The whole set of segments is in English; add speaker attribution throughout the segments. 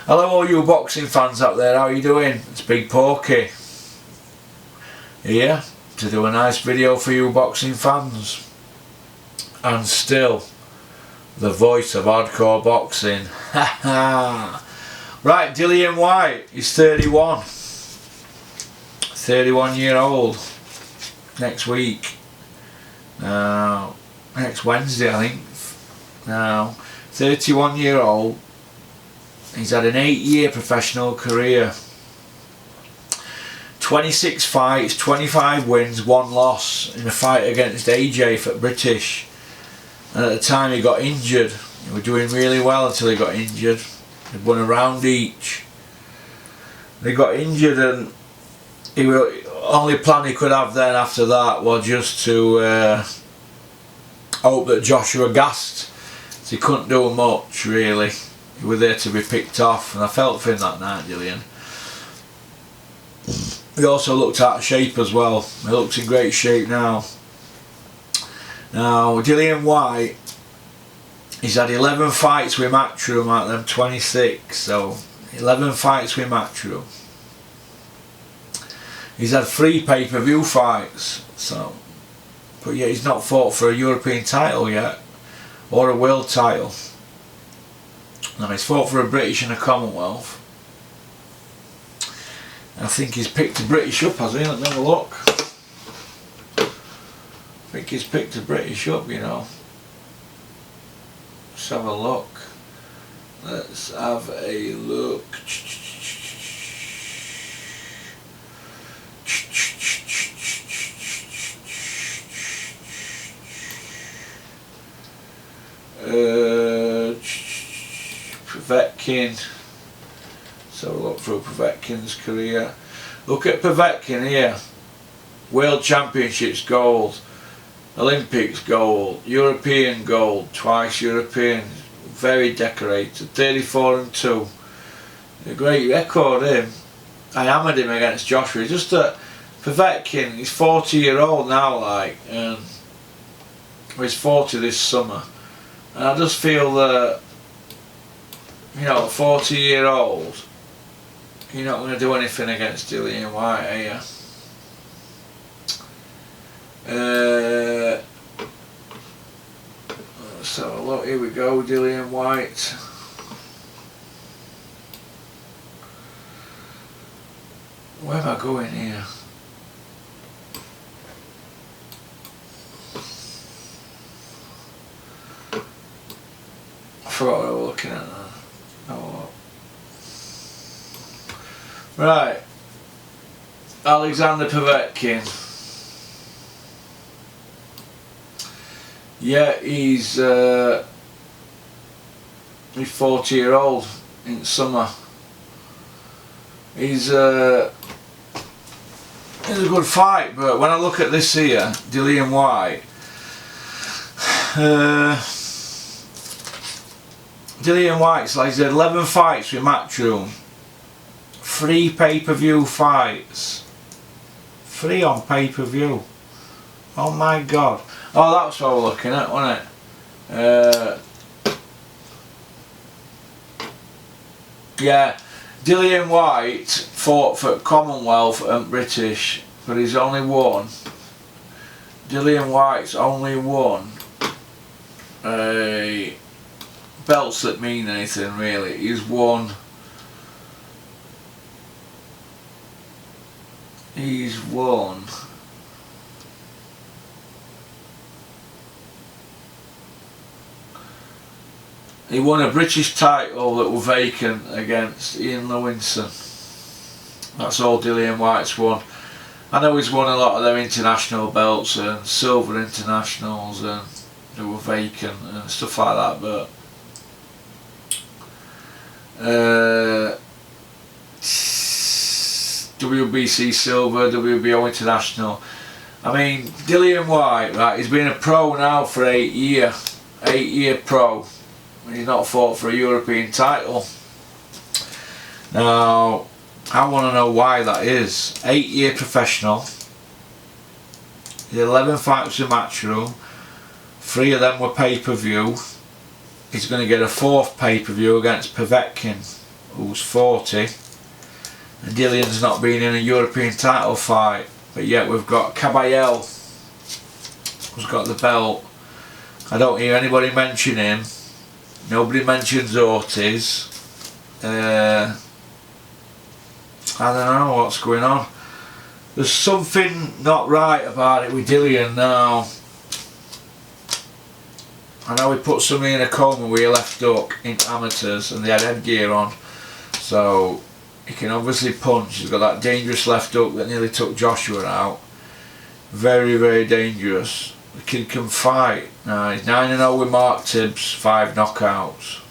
Speaker 1: Hello all you boxing fans out there, how are you doing? It's Big Porky here to do a nice video for you boxing fans. And still the voice of hardcore boxing. Right, Dillian Whyte, he's 31 year old next week. Now, next Wednesday I think. Now, 31 year old. He's had an 8-year professional career. 26 fights, 25 wins, 1 loss in a fight against AJ for British. And at the time he got injured. He was doing really well until he got injured. He won a round each. He got injured and only plan he could have then after that was just to hope that Joshua gassed. So he couldn't do much really. He was there to be picked off, and I felt for him that night, Dillian. He also looked out of shape as well. He looks in great shape now. Now, Dillian Whyte, he's had 11 fights with Matchroom out of them 26, so 11 fights with Matchroom. He's had 3 pay-per-view fights, so, but yet he's not fought for a European title yet, or a world title. Now he's fought for a British and a Commonwealth. I think he's picked a British up, has he? Let me have a look. I think he's picked a British up, you know. Let's have a look. Let's have a look. Povetkin. So look through Povetkin's career. Look at Povetkin here. World Championships gold, Olympics gold, European gold, twice European. Very decorated. 34-2. A great record him. I hammered him against Joshua. Just that Povetkin, he's 40-year-old now, like, and he's 40 this summer. And I just feel that, you know, a 40-year-old, you're not going to do anything against Dillian Whyte, are you? So look, here we go, Dillian Whyte. Where am I going here? I forgot what I was looking at now. Oh. Right, Alexander Povetkin. Yeah, he's 40-year-old in summer. He's a good fight, but when I look at this here, Dillian Whyte, Dillian Whyte's like, he's had 11 fights with Matchroom, 3 pay-per-view fights, 3 on pay-per-view. Oh my god. Oh, that's what we're looking at, wasn't it? Yeah, Dillian Whyte fought for Commonwealth and British, but he's only won. Dillian Whyte's only won belts that mean anything really. He's won. He won a British title that was vacant against Ian Lewinson. That's all Dillian Whyte's won. I know he's won a lot of their international belts and silver internationals and they were vacant and stuff like that, but WBC silver, WBO international. I mean, Dillian Whyte, right, he's been a pro now for 8 year pro. He's not fought for a European title. Now, I want to know why that is. 8-year professional. He had 11 fights with Matchroom. 3 of them were pay-per-view. He's going to get a 4th pay-per-view against Povetkin, who's 40, and Dillian's not been in a European title fight, but yet we've got Caballel who's got the belt. I don't hear anybody mention him. Nobody mentions Ortiz. I don't know what's going on. There's something not right about it with Dillian now. I know he put somebody in a coma with a left hook in amateurs and they had headgear on, so he can obviously punch. He's got that dangerous left hook that nearly took Joshua out. Very, very dangerous. The kid can fight. Now he's 9-0 with Mark Tibbs, 5 knockouts.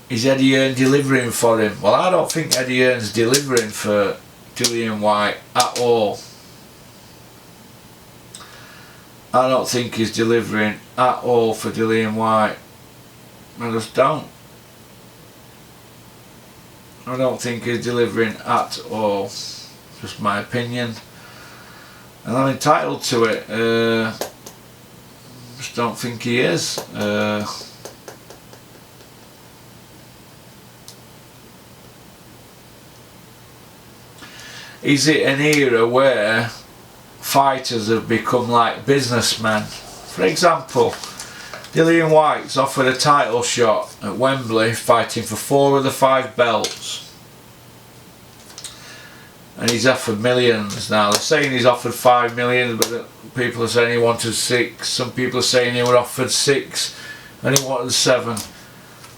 Speaker 1: Is Eddie Hearn delivering for him? Well, I don't think Eddie Hearn's delivering for Dillian Whyte at all. I don't think he's delivering at all for Dillian Whyte. I just don't. I don't think he's delivering at all. Just my opinion. And I'm entitled to it. Just don't think he is. Is it an era where fighters have become like businessmen? For example, Dillian Whyte's offered a title shot at Wembley, fighting for 4 of the 5 belts. And he's offered millions now. They're saying he's offered 5 million, but people are saying he wanted 6. Some people are saying he was offered 6 and he wanted 7.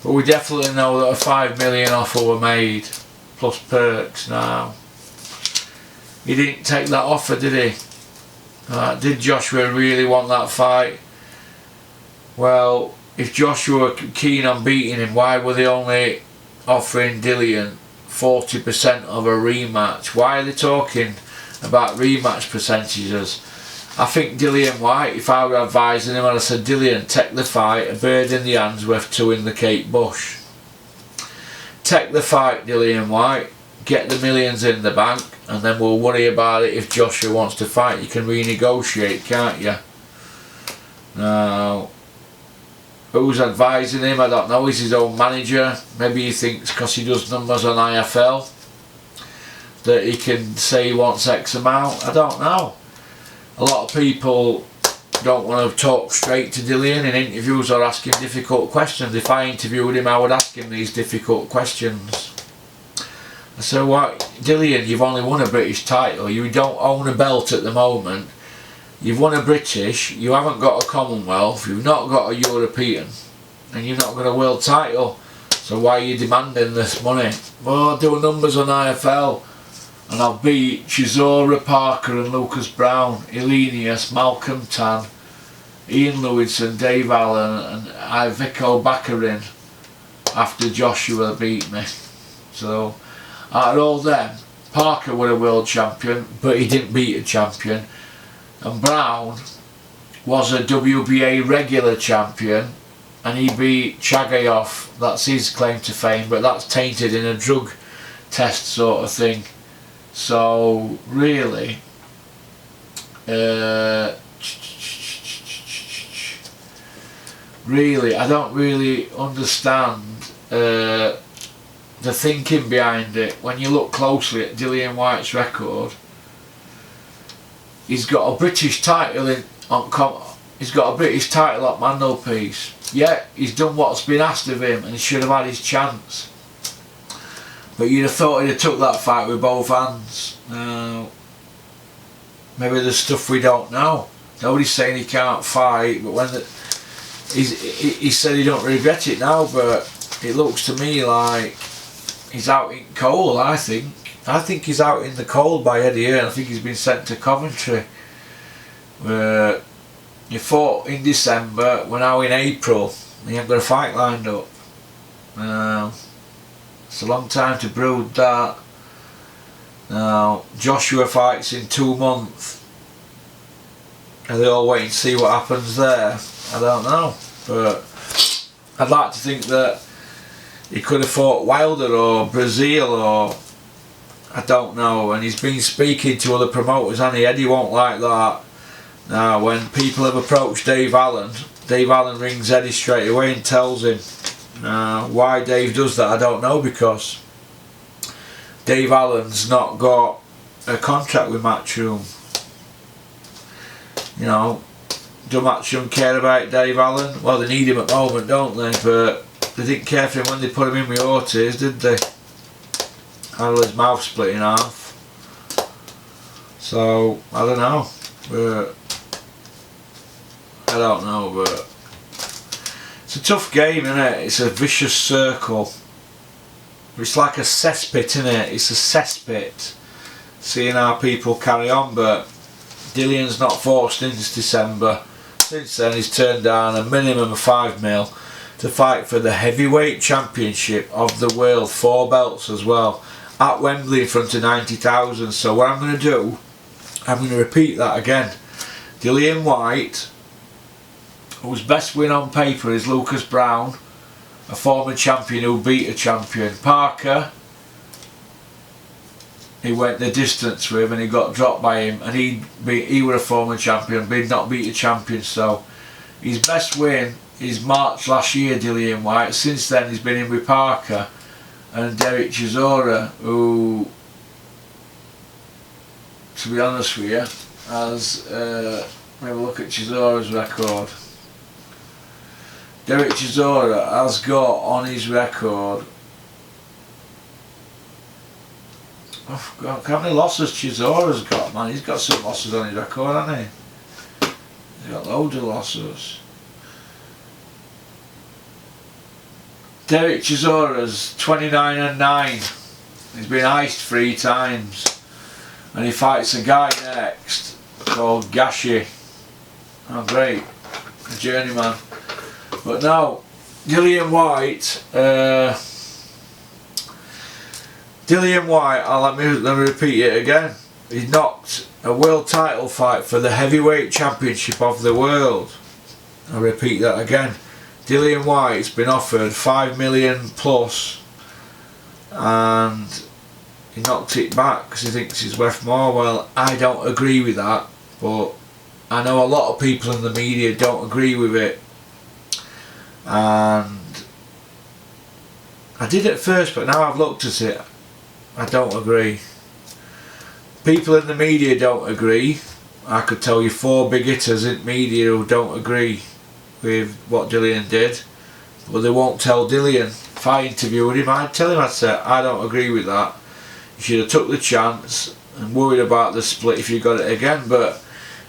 Speaker 1: But we definitely know that a 5 million offer were made, plus perks now. He didn't take that offer, did he? Did Joshua really want that fight? Well, if Joshua were keen on beating him, why were they only offering Dillian 40% of a rematch? Why are they talking about rematch percentages? I think Dillian Whyte, if I were advising him, I'd have said, Dillian, take the fight, a bird in the hand's worth 2 in the Cape Bush. Take the fight, Dillian Whyte, get the millions in the bank, and then we'll worry about it if Joshua wants to fight. You can renegotiate, can't you? Now, who's advising him? I don't know. He's his own manager. Maybe he thinks because he does numbers on IFL that he can say he wants X amount. I don't know. A lot of people don't want to talk straight to Dillian in interviews or ask him difficult questions. If I interviewed him, I would ask him these difficult questions. I said, what, Dillian, you've only won a British title. You don't own a belt at the moment. You've won a British, you haven't got a Commonwealth, you've not got a European, and you've not got a world title. So why are you demanding this money? Well, I'll do numbers on IFL, and I'll beat Chisora, Parker and Lucas Brown, Elenius, Malcolm Tan, Ian Lewinson, Dave Allen and Ivico Baccarin after Joshua beat me. So, out of all them, Parker was a world champion, but he didn't beat a champion. And Brown was a WBA regular champion, and he beat Chagayoff. That's his claim to fame, but that's tainted in a drug test sort of thing. So really, I don't really understand the thinking behind it. When you look closely at Dillian Whyte's record, he's got a British title he's got a British title at mantelpiece. Yeah, he's done what's been asked of him, and he should have had his chance. But you'd have thought he'd have took that fight with both hands. Maybe there's stuff we don't know. Nobody's saying he can't fight, but when he said he don't regret it now, but it looks to me like he's out in cold. I think he's out in the cold by Eddie Hearn. I think he's been sent to Coventry. You fought in December, we're now in April, and you haven't got a fight lined up. It's a long time to brood that. Now, Joshua fights in 2 months. Are they all waiting to see what happens there? I don't know. But I'd like to think that he could have fought Wilder or Brazil or I don't know, and he's been speaking to other promoters, and Eddie won't like that. Now, when people have approached Dave Allen rings Eddie straight away and tells him, Why Dave does that I don't know, because Dave Allen's not got a contract with Matchroom. You know, do Matchroom care about Dave Allen? Well, they need him at the moment, don't they? But they didn't care for him when they put him in with Ortiz, did they? Had his mouth split in half. So I don't know. But it's a tough game, isn't it? It's a vicious circle. It's like a cesspit, isn't it? It's a cesspit. Seeing how people carry on, but Dillian's not fought since December. Since then he's turned down a minimum of 5 mil to fight for the heavyweight championship of the world, 4 belts as well, at Wembley in front of 90,000. So what I'm going to do, I'm going to repeat that again. Dillian Whyte, whose best win on paper is Lucas Brown, a former champion who beat a champion. Parker, he went the distance with and he got dropped by him, and he was a former champion but he'd not beat a champion. So his best win is March last year, Dillian Whyte. Since then he's been in with Parker and Derek Chisora, who, to be honest with you, has have a look at Chisora's record. Derek Chisora has got on his record, oh God, how many losses Chisora's got, man? He's got some losses on his record, hasn't he? He's got loads of losses. Derek Chisora's 29-9. He's been iced 3 times. And he fights a guy next called Gashi. Oh great, a journeyman. But now, Dillian Whyte, let me repeat it again. He knocked a world title fight for the heavyweight championship of the world. I'll repeat that again. Dillian Whyte's been offered 5 million plus, and he knocked it back because he thinks he's worth more. Well, I don't agree with that, but I know a lot of people in the media don't agree with it. And I did at first, but now I've looked at it, I don't agree. People in the media don't agree. I could tell you 4 big hitters in media who don't agree with what Dillian did, but they won't tell Dillian. If I interviewed him, I'd tell him, I'd say, I don't agree with that. You should have took the chance and worried about the split if you got it again. But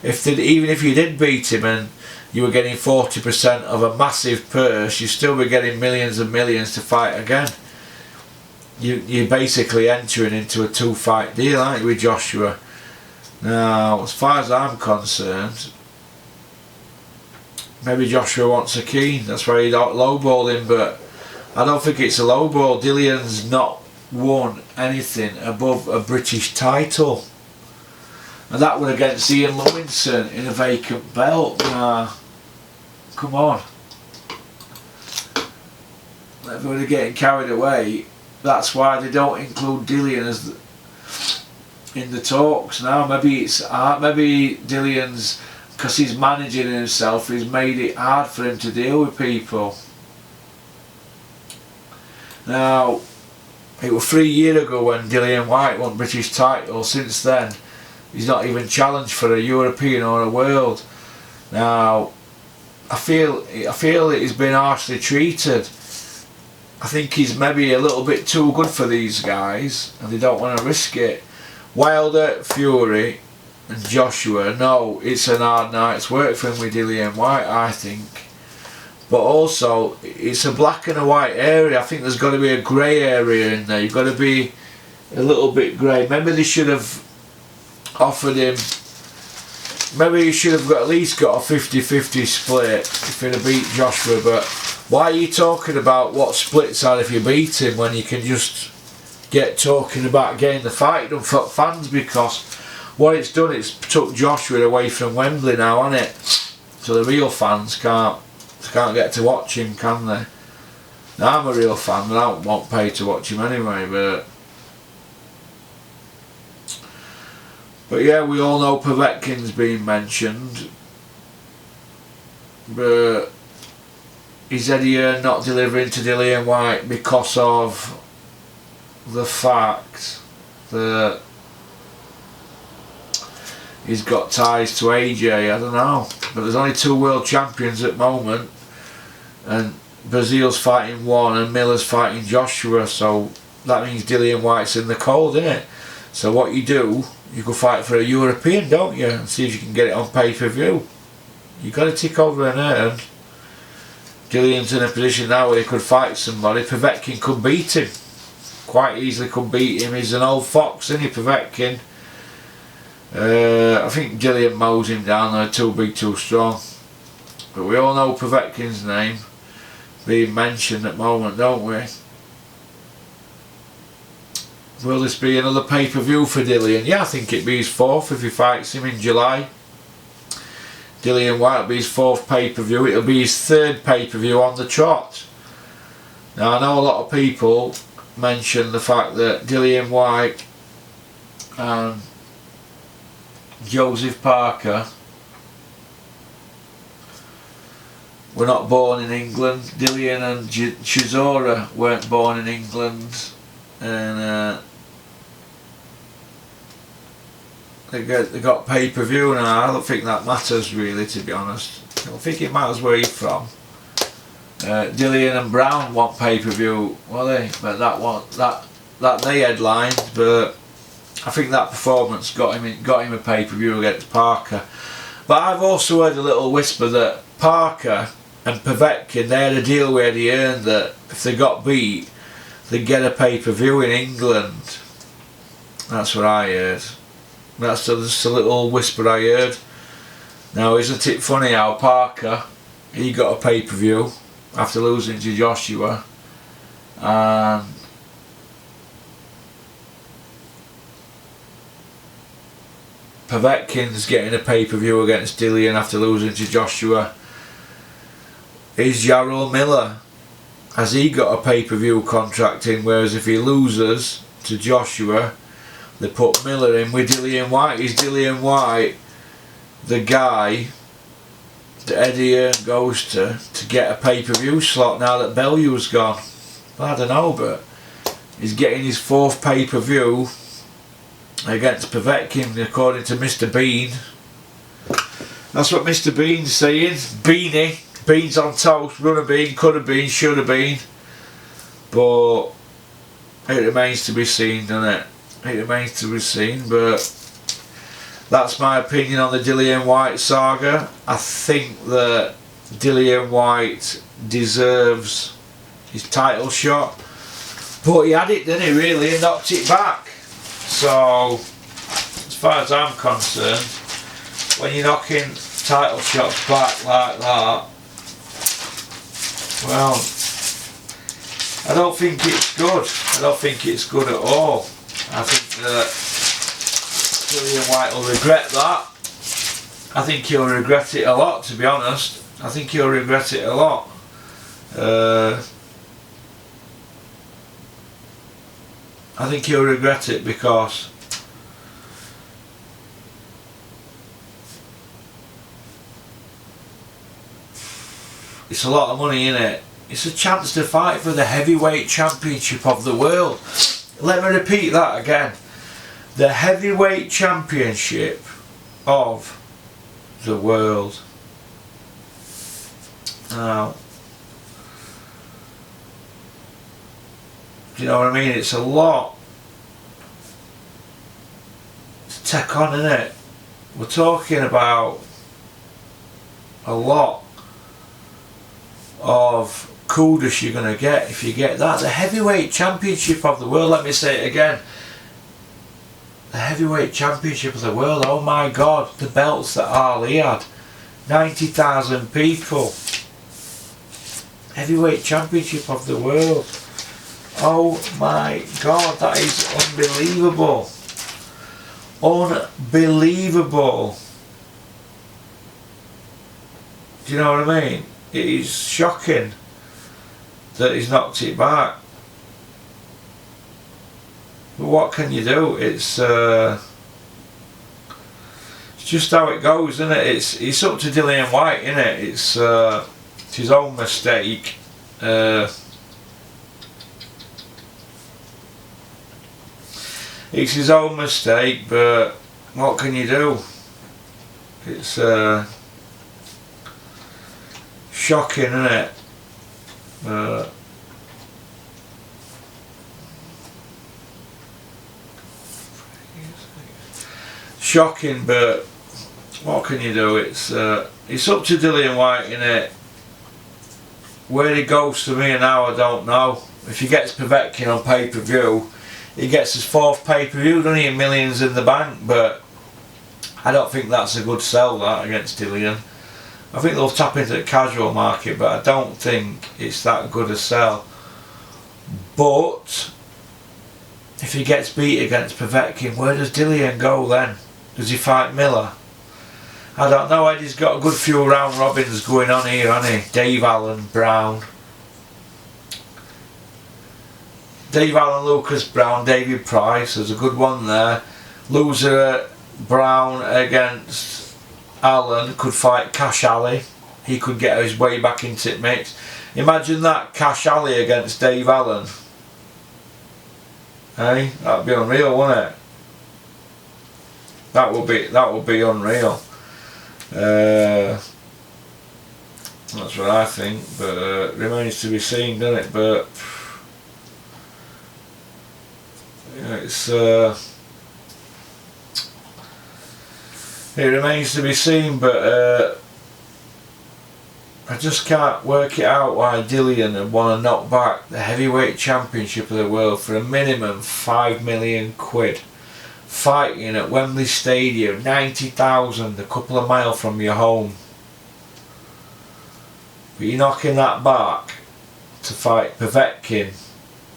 Speaker 1: even if you did beat him and you were getting 40% of a massive purse, you still be getting millions and millions to fight again. You're basically entering into a 2-fight deal, aren't you, with Joshua? Now, as far as I'm concerned, maybe Joshua wants a Keane, that's why he lowballed him, but I don't think it's a lowball. Dillian's not won anything above a British title, and that was against Ian Lewinson in a vacant belt. Come on, everybody getting carried away. That's why they don't include Dillian in the talks now. Maybe it's maybe Dillian's, because he's managing himself, he's made it hard for him to deal with people. Now, it was 3 years ago when Dillian Whyte won British title. Since then, he's not even challenged for a European or a world. Now, I feel that he's been harshly treated. I think he's maybe a little bit too good for these guys, and they don't want to risk it. Wilder, Fury, and Joshua, no, it's an hard night's work for him with Dillian Whyte, I think. But also, it's a black and a white area. I think there's got to be a grey area in there. You've got to be a little bit grey. Maybe they should have offered him, maybe he should have at least got a 50-50 split if he'd have beat Joshua. But why are you talking about what splits are if you beat him when you can just get talking about getting the fight done for fans? Because what it's done, it's took Joshua away from Wembley now, hasn't it? So the real fans can't get to watch him, can they? Now, I'm a real fan, but I won't pay to watch him anyway. But yeah, we all know Povetkin's been mentioned, but is Eddie Hearn not delivering to Dillian Whyte because of the fact that he's got ties to AJ? I don't know, but there's only 2 world champions at the moment, and Brazil's fighting one and Miller's fighting Joshua, so that means Dillian Whyte's in the cold, innit? So what you do, you go fight for a European, don't you, and see if you can get it on pay-per-view. You got to tick over an Hearn. Dillian's in a position now where he could fight somebody. Povetkin could beat him, quite easily could beat him. He's an old fox, isn't he, Povetkin? I think Dillian mows him down. They're too big, too strong. But we all know Povetkin's name being mentioned at the moment, don't we? Will this be another pay-per-view for Dillian? Yeah, I think it'd be his 4th if he fights him in July. Dillian Whyte will be his 4th pay-per-view. It'll be his 3rd pay-per-view on the trot. Now, I know a lot of people mention the fact that Dillian Whyte and Joseph Parker were not born in England. Dillian and Chisora weren't born in England, and they got pay-per-view now. I don't think that matters really, to be honest. I don't think it matters where you're from. Dillian and Brown want pay-per-view, well they, but that they headlined, but I think that performance got him a pay-per-view against Parker. But I've also heard a little whisper that Parker and Povetkin, they had a deal with Eddie Hearn that if they got beat, they'd get a pay-per-view in England. That's what I heard. That's just a little whisper I heard. Now, isn't it funny how Parker, he got a pay-per-view after losing to Joshua, and Povetkin's getting a pay-per-view against Dillian after losing to Joshua. Is Jarrell Miller, has he got a pay-per-view contract in, whereas if he loses to Joshua, they put Miller in with Dillian Whyte? Is Dillian Whyte the guy that Eddie Hearn goes to get a pay-per-view slot now that Bellew's gone? I don't know, but he's getting his 4th pay-per-view against Povetkin, according to Mr. Bean. That's what Mr. Bean's saying. Beanie, beans on toast, run a bean, could have been, should have been. But it remains to be seen, doesn't it? It remains to be seen, but that's my opinion on the Dillian Whyte saga. I think that Dillian Whyte deserves his title shot, but he had it, didn't he, really, and knocked it back. So, as far as I'm concerned, when you're knocking title shots back like that, well, I don't think it's good. I don't think it's good at all. I think that Dillian Whyte will regret that. I think he'll regret it a lot, to be honest. I think he'll regret it a lot. I think he'll regret it because it's a lot of money, in it. It's a chance to fight for the heavyweight championship of the world. Let me repeat that again. The heavyweight championship of the world. Now, do you know what I mean? It's a lot to take on, isn't it? We're talking about a lot of kudos you're going to get if you get that. The heavyweight championship of the world, let me say it again. The heavyweight championship of the world, oh my God, the belts that Ali had. 90,000 people. Heavyweight championship of the world. Oh my God, that is unbelievable. Unbelievable. Do you know what I mean? It is shocking that he's knocked it back. But what can you do? It's just how it goes, isn't it? It's up to Dillian Whyte, isn't it? It's his own mistake. It's his own mistake, but what can you do? It's shocking, isn't it? Shocking, but what can you do? It's up to Dillian Whyte, innit? Where he goes from here now, I don't know. If he gets Povetkin on pay-per-view, he gets his 4th pay-per-view, doesn't he? Millions in the bank, but I don't think that's a good sell, that, against Dillian. I think they'll tap into the casual market, but I don't think it's that good a sell. But if he gets beat against Povetkin, where does Dillian go then? Does he fight Miller? I don't know. Eddie's got a good few round robins going on here, hasn't he? Dave Allen, Brown. Dave Allen, Lucas Brown, David Price. There's a good one there. Loser Brown against Allen could fight Cash Ali. He could get his way back into it mix. Imagine that, Cash Ali against Dave Allen. Hey, that'd be unreal, wouldn't it? That would be unreal. That's what I think, but remains to be seen, doesn't it? But yeah, it remains to be seen, but I just can't work it out why Dillian would want to knock back the heavyweight championship of the world for a minimum £5 million. Fighting at Wembley Stadium, 90,000, a couple of miles from your home. But you're knocking that back to fight Povetkin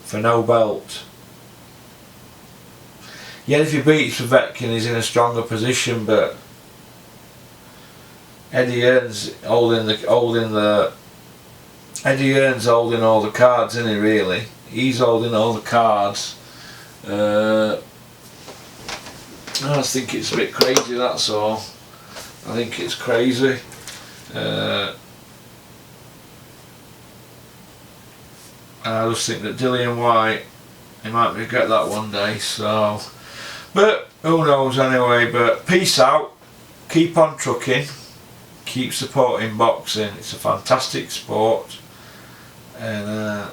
Speaker 1: for no belt. Yeah, if he beats Povetkin, he's in a stronger position, but Eddie Hearn's holding all the cards, isn't he, really? He's holding all the cards. I just think it's a bit crazy, that's all. I think it's crazy. I just think that Dillian Whyte, he might regret that one day, so. But who knows anyway, but peace out. Keep on trucking. Keep supporting boxing. It's a fantastic sport. And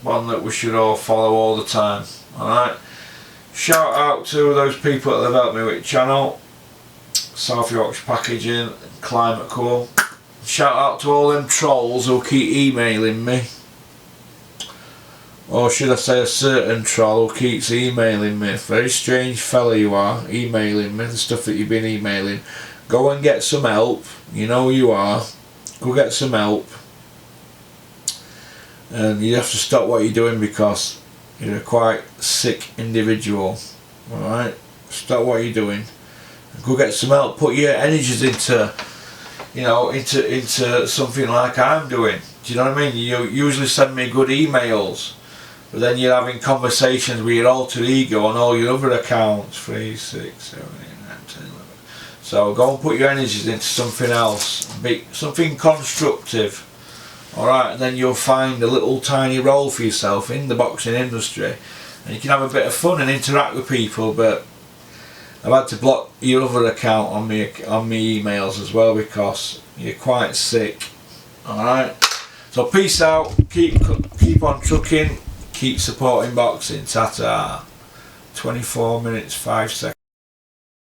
Speaker 1: one that we should all follow all the time. Alright. Shout out to those people that have helped me with the channel. South Yorkshire Packaging, Climate Cool. Shout out to all them trolls who keep emailing me. Or should I say a certain troll who keeps emailing me. Very strange fella you are, emailing me, the stuff that you've been emailing. Go and get some help, you know who you are. Go get some help. And you have to stop what you're doing because you're a quite sick individual. Alright? Stop what you're doing. Go get some help. Put your energies into, you know, into something like I'm doing. Do you know what I mean? You usually send me good emails, but then you're having conversations with your alter ego on all your other accounts. 3, 6, 7, 8, 9, 10, 11. So go and put your energies into something else. Something constructive. Alright, and then you'll find a little tiny role for yourself in the boxing industry, and you can have a bit of fun and interact with people. But I've had to block your other account on me emails as well because you're quite sick. Alright, so peace out, keep on trucking, keep supporting boxing. Ta-ta. 24 minutes 5 seconds.